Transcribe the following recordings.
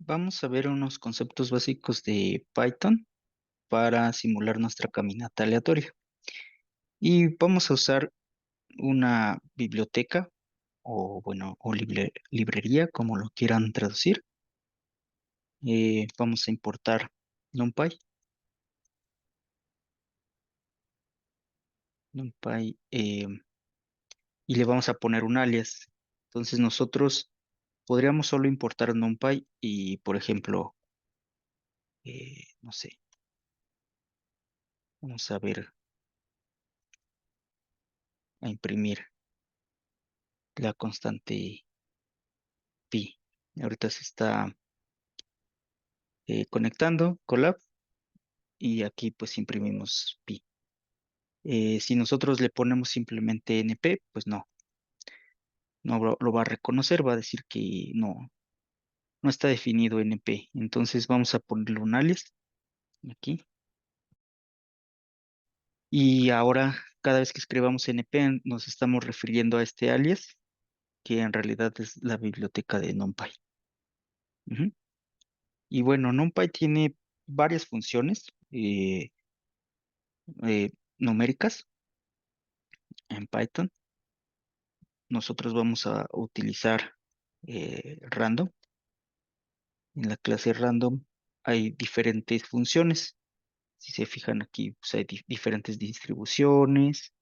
Vamos a ver unos conceptos básicos de Python para simular nuestra caminata aleatoria. Y vamos a usar una biblioteca o librería, como lo quieran traducir. Vamos a importar NumPy, y le vamos a poner un alias. Entonces nosotros podríamos solo importar NumPy y, por ejemplo, no sé, vamos a ver, a imprimir la constante pi. Ahorita se está conectando Colab y aquí pues imprimimos pi. Si nosotros le ponemos simplemente np, pues no lo va a reconocer, va a decir que no está definido np. Entonces vamos a ponerle un alias aquí. Y ahora cada vez que escribamos np nos estamos refiriendo a este alias, que en realidad es la biblioteca de NumPy. Ujú. Y bueno, NumPy tiene varias funciones numéricas en Python. Nosotros vamos a utilizar random. En la clase random hay diferentes funciones. Si se fijan aquí, pues hay diferentes distribuciones,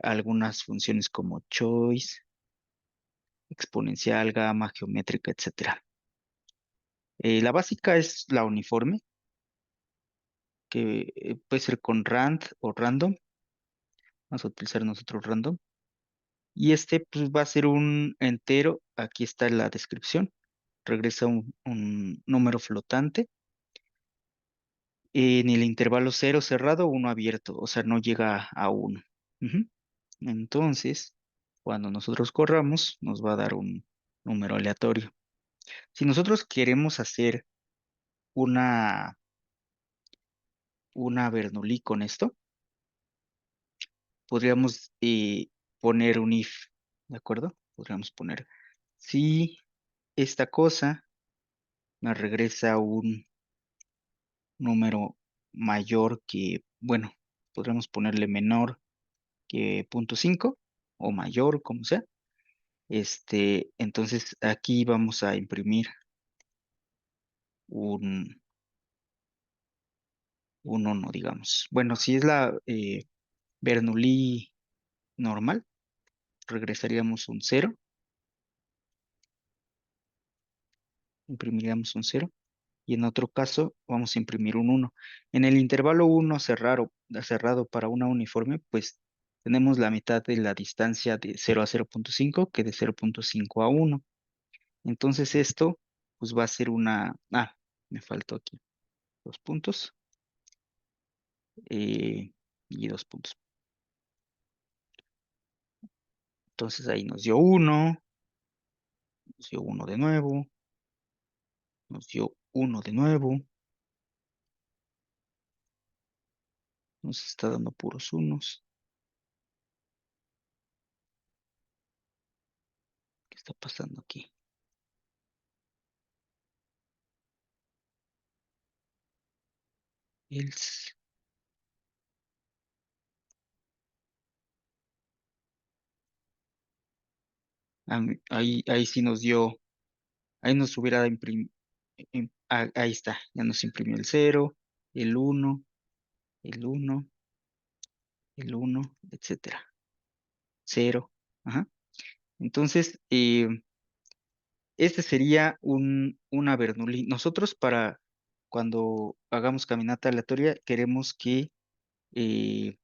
algunas funciones como choice, exponencial, gamma, geométrica, etcétera. La básica es la uniforme, que puede ser con rand o random. Vamos a utilizar nosotros random. Y este pues, va a ser un entero. Aquí está la descripción. Regresa un número flotante en el intervalo cero cerrado o 1 abierto, o sea, no llega a 1. Ujú. Entonces, cuando nosotros corramos, nos va a dar un número aleatorio. Si nosotros queremos hacer una, una Bernoulli con esto, podríamos poner un if, ¿de acuerdo? Podríamos poner, si esta cosa me regresa un número mayor que, bueno, podríamos ponerle menor que 0.5 o mayor, como sea. Entonces aquí vamos a imprimir un, un 1, digamos. Bueno, si es la Bernoulli normal, regresaríamos un 0, imprimiríamos un 0, y en otro caso vamos a imprimir un 1. En el intervalo 1 cerrado para una uniforme, pues tenemos la mitad de la distancia de 0 a 0.5 que de 0.5 a 1. Entonces esto pues va a ser me faltó aquí 2 puntos y 2 puntos. Entonces ahí nos dio uno de nuevo, nos dio uno de nuevo, nos está dando puros unos. ¿Qué está pasando aquí? Else. Ahí sí nos dio, ahí nos hubiera imprimido, ahí está, ya nos imprimió el cero, el uno, el uno, el uno, etcétera. Cero. Ajá. Entonces, este sería una Bernoulli. Nosotros para cuando hagamos caminata aleatoria queremos que eh,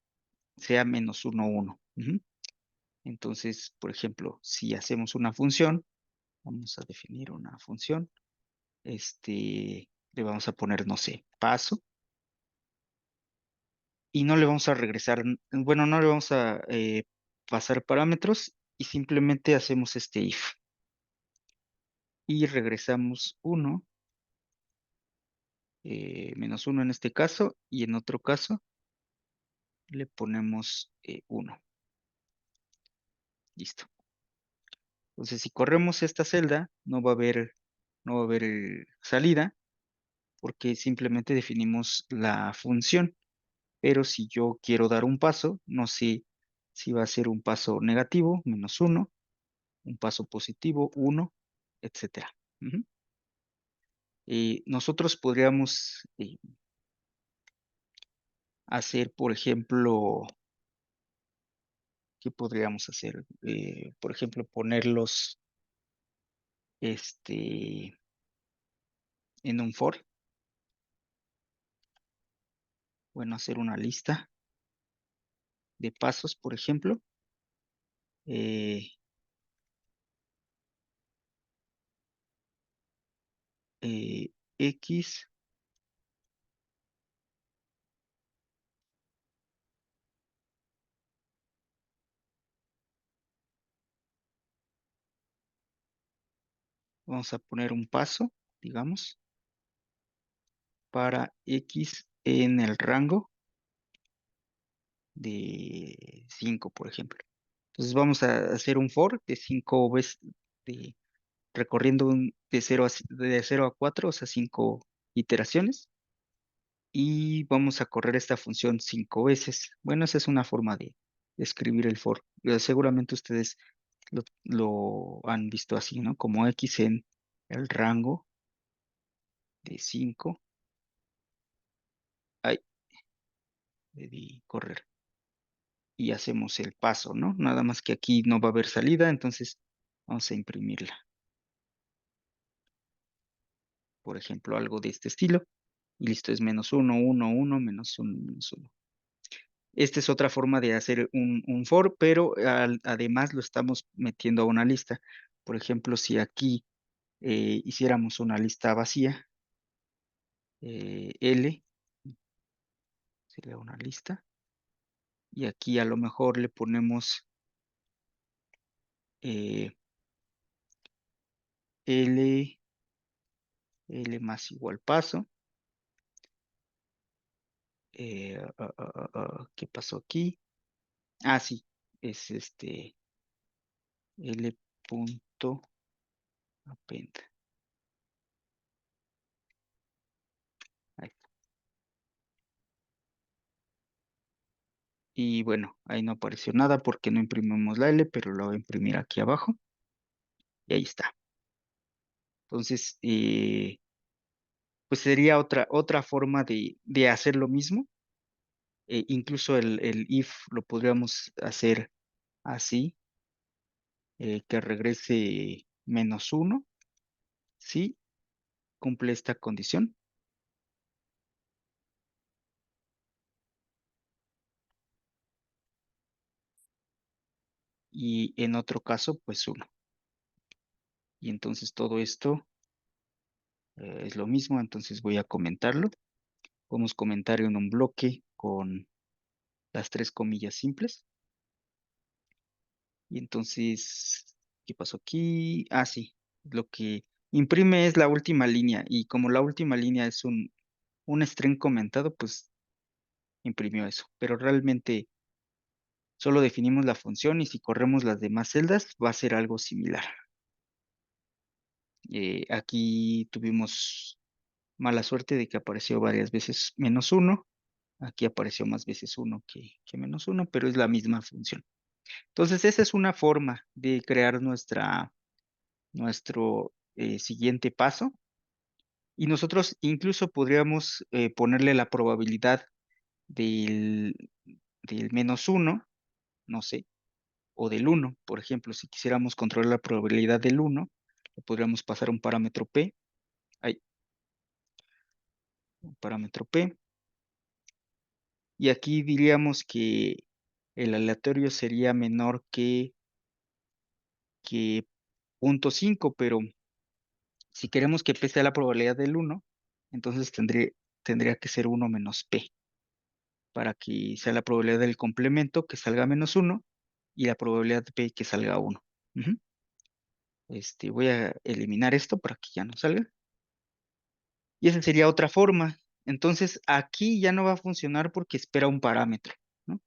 sea -1, 1. Ujú. Entonces, por ejemplo, si hacemos una función, vamos a definir una función, le vamos a poner, no sé, paso, y no le vamos a regresar, bueno, no le vamos a pasar parámetros y simplemente hacemos este if y regresamos 1, -1 en este caso, y en otro caso le ponemos 1. Listo. Entonces, si corremos esta celda, no va a haber no va a haber salida porque simplemente definimos la función. Pero si yo quiero dar un paso, no sé si va a ser un paso negativo, -1, un paso positivo, 1, etcétera. Ujú. Nosotros podríamos hacer, por ejemplo, ¿qué podríamos hacer? Por ejemplo, ponerlos este, en un for, bueno, hacer una lista de pasos, por ejemplo. eh, X, vamos a poner un paso, digamos, para X en el rango de 5, por ejemplo. Entonces vamos a hacer un for de 5 veces, de, recorriendo de 0 a 4, o sea, 5 iteraciones, y vamos a correr esta función 5 veces. Bueno, esa es una forma de escribir el for. Seguramente ustedes lo han visto así, ¿no? Como X en el rango de 5. Ahí, debí correr. Y hacemos el paso, ¿no? Nada más que aquí no va a haber salida, entonces vamos a imprimirla. Por ejemplo, algo de este estilo. Y listo, es -1, 1, 1, -1, -1. Esta es otra forma de hacer un for, pero además lo estamos metiendo a una lista. Por ejemplo, si aquí hiciéramos una lista vacía, L, sería una lista, y aquí a lo mejor le ponemos eh, L, L más igual paso. ¿Qué pasó aquí? Ah, sí, es L punto append. Ahí. Y bueno, ahí no apareció nada porque no imprimimos la L, pero lo voy a imprimir aquí abajo. Y ahí está. Entonces, pues sería otra forma de hacer lo mismo. Incluso el if lo podríamos hacer así, que regrese -1, si cumple esta condición. Y en otro caso, pues 1. Y entonces todo esto es lo mismo, entonces voy a comentarlo. Podemos comentar en un bloque con las tres comillas simples. Y entonces, ¿qué pasó aquí? Ah, sí, lo que imprime es la última línea. Y como la última línea es un string comentado, pues imprimió eso. Pero realmente solo definimos la función y si corremos las demás celdas va a ser algo similar. Aquí tuvimos mala suerte de que apareció varias veces -1. Aquí apareció más veces 1 que -1, pero es la misma función. Entonces, esa es una forma de crear nuestro siguiente paso. Y nosotros incluso podríamos ponerle la probabilidad del, del -1, no sé, o del 1. Por ejemplo, si quisiéramos controlar la probabilidad del 1, le podríamos pasar un parámetro P. Hay un parámetro P. Y aquí diríamos que el aleatorio sería menor que 0.5, pero si queremos que P sea la probabilidad del 1, entonces tendría que ser 1 menos P, para que sea la probabilidad del complemento que salga -1 y la probabilidad de P que salga 1. Ujú. Voy a eliminar esto para que ya no salga. Y esa sería otra forma. Entonces aquí ya no va a funcionar porque espera un parámetro, ¿no?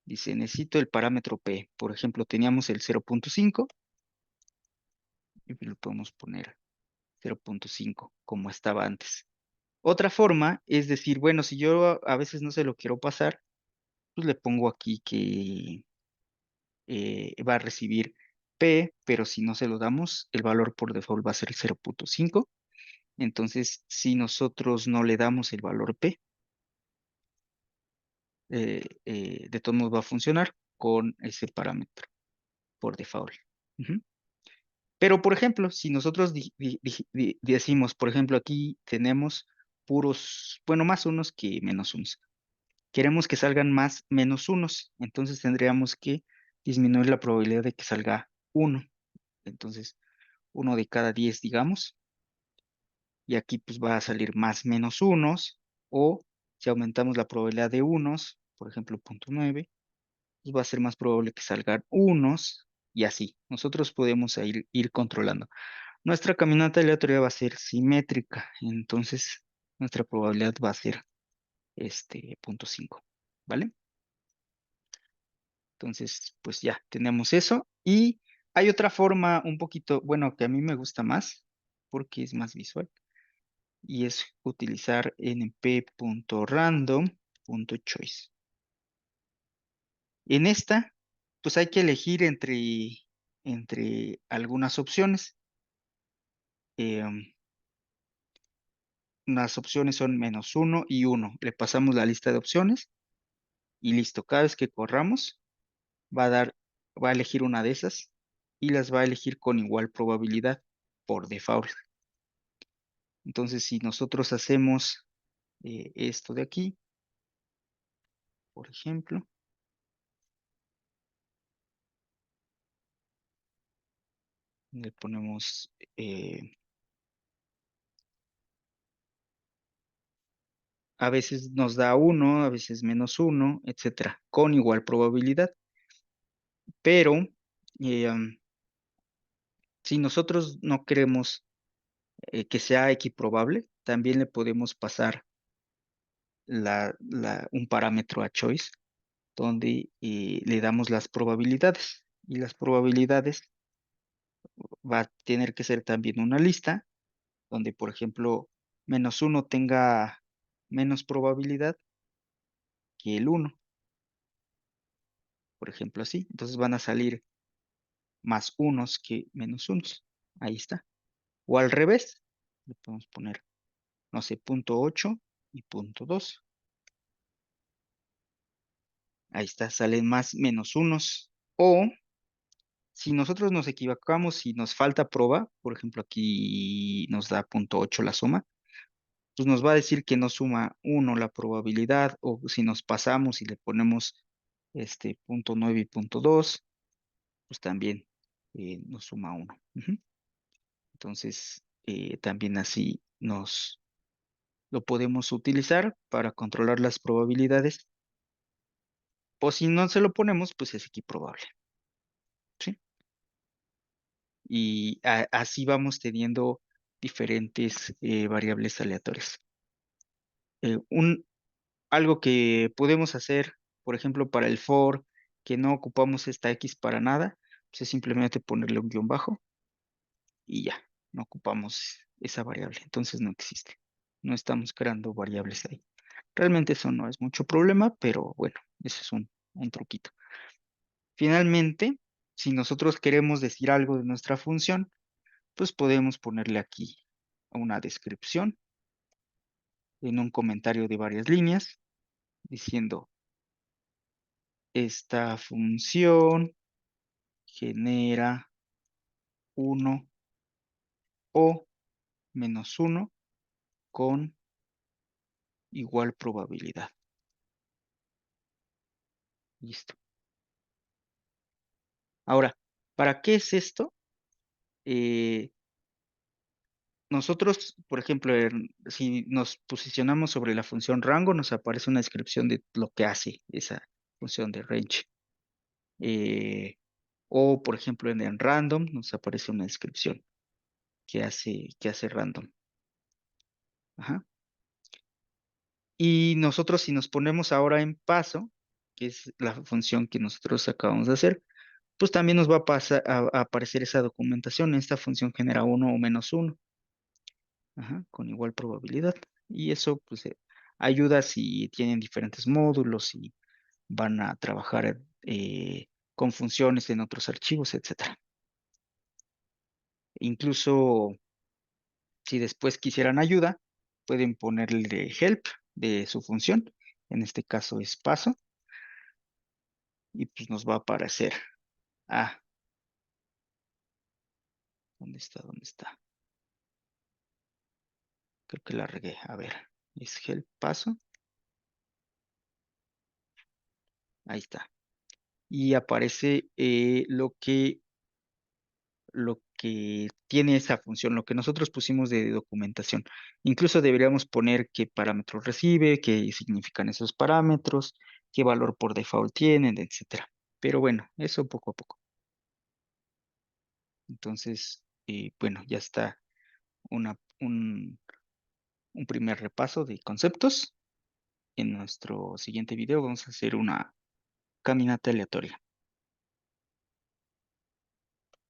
Dice, necesito el parámetro P. Por ejemplo, teníamos el 0.5 y lo podemos poner 0.5, como estaba antes. Otra forma es decir, bueno, si yo a veces no se lo quiero pasar, pues le pongo aquí que va a recibir P, pero si no se lo damos, el valor por default va a ser 0.5. Entonces, si nosotros no le damos el valor P, de todos modos va a funcionar con ese parámetro por default. Ujú. Pero, por ejemplo, si nosotros decimos, por ejemplo, aquí tenemos puros, bueno, más unos que menos unos. Queremos que salgan más menos unos, entonces tendríamos que disminuir la probabilidad de que salga uno. Entonces, uno de cada 10, digamos, y aquí pues va a salir más menos unos, o si aumentamos la probabilidad de unos, por ejemplo, 0.9, pues va a ser más probable que salgan unos, y así. Nosotros podemos ir controlando. Nuestra caminata aleatoria va a ser simétrica, entonces nuestra probabilidad va a ser 0.5, ¿vale? Entonces, pues ya tenemos eso. Y hay otra forma un poquito, bueno, que a mí me gusta más, porque es más visual, y es utilizar np.random.choice. En esta, pues hay que elegir entre algunas opciones. Eh, las opciones son -1 y 1. Le pasamos la lista de opciones y listo. Cada vez que corramos, va a elegir una de esas y las va a elegir con igual probabilidad por default. Entonces, si nosotros hacemos esto de aquí, por ejemplo, le ponemos, a veces nos da 1, a veces -1, etcétera, con igual probabilidad. Pero si nosotros no queremos que sea equiprobable, también le podemos pasar un parámetro a choice donde le damos las probabilidades. Y las probabilidades va a tener que ser también una lista donde, por ejemplo, -1 tenga menos probabilidad que el 1, por ejemplo, así. Entonces van a salir más unos que menos unos. Ahí está. O al revés, le podemos poner, no sé, 0.8 y 0.2. Ahí está, salen más menos unos. O si nosotros nos equivocamos y nos falta prueba, por ejemplo, aquí nos da 0.8 la suma, pues nos va a decir que no suma uno la probabilidad, o si nos pasamos y le ponemos 0.9 y 0.2, pues también nos suma uno. Ujú. Entonces, también así lo podemos utilizar para controlar las probabilidades, o si no se lo ponemos, pues es equiprobable, ¿sí? Y así vamos teniendo diferentes variables aleatorias. Eh, un, Algo que podemos hacer, por ejemplo, para el for, que no ocupamos esta x para nada, pues es simplemente ponerle un guión bajo y ya, no ocupamos esa variable, entonces no existe. No estamos creando variables ahí. Realmente eso no es mucho problema, pero bueno, ese es un truquito. Finalmente, si nosotros queremos decir algo de nuestra función, pues podemos ponerle aquí una descripción en un comentario de varias líneas diciendo, esta función genera uno o -1 con igual probabilidad. Listo. Ahora, ¿para qué es esto? Eh, Nosotros, por ejemplo, si nos posicionamos sobre la función rango, nos aparece una descripción de lo que hace esa función de range. O, por ejemplo, en el random nos aparece una descripción que hace random. Ajá. Y nosotros, si nos ponemos ahora en paso, que es la función que nosotros acabamos de hacer, pues también nos va a aparecer esa documentación. Esta función genera uno o -1. Ajá, con igual probabilidad. Y eso pues ayuda si tienen diferentes módulos y van a trabajar con funciones en otros archivos, etcétera. Incluso si después quisieran ayuda, pueden ponerle help de su función. En este caso es paso. Y pues nos va a aparecer. Ah, ¿dónde está? ¿Dónde está? Creo que la regué. A ver, es help paso. Ahí está. Y aparece lo que tiene esa función, lo que nosotros pusimos de documentación. Incluso deberíamos poner qué parámetros recibe, qué significan esos parámetros, qué valor por default tienen, etcétera. Pero bueno, eso poco a poco. Entonces, bueno, ya está una, un primer repaso de conceptos. En nuestro siguiente video vamos a hacer una caminata aleatoria.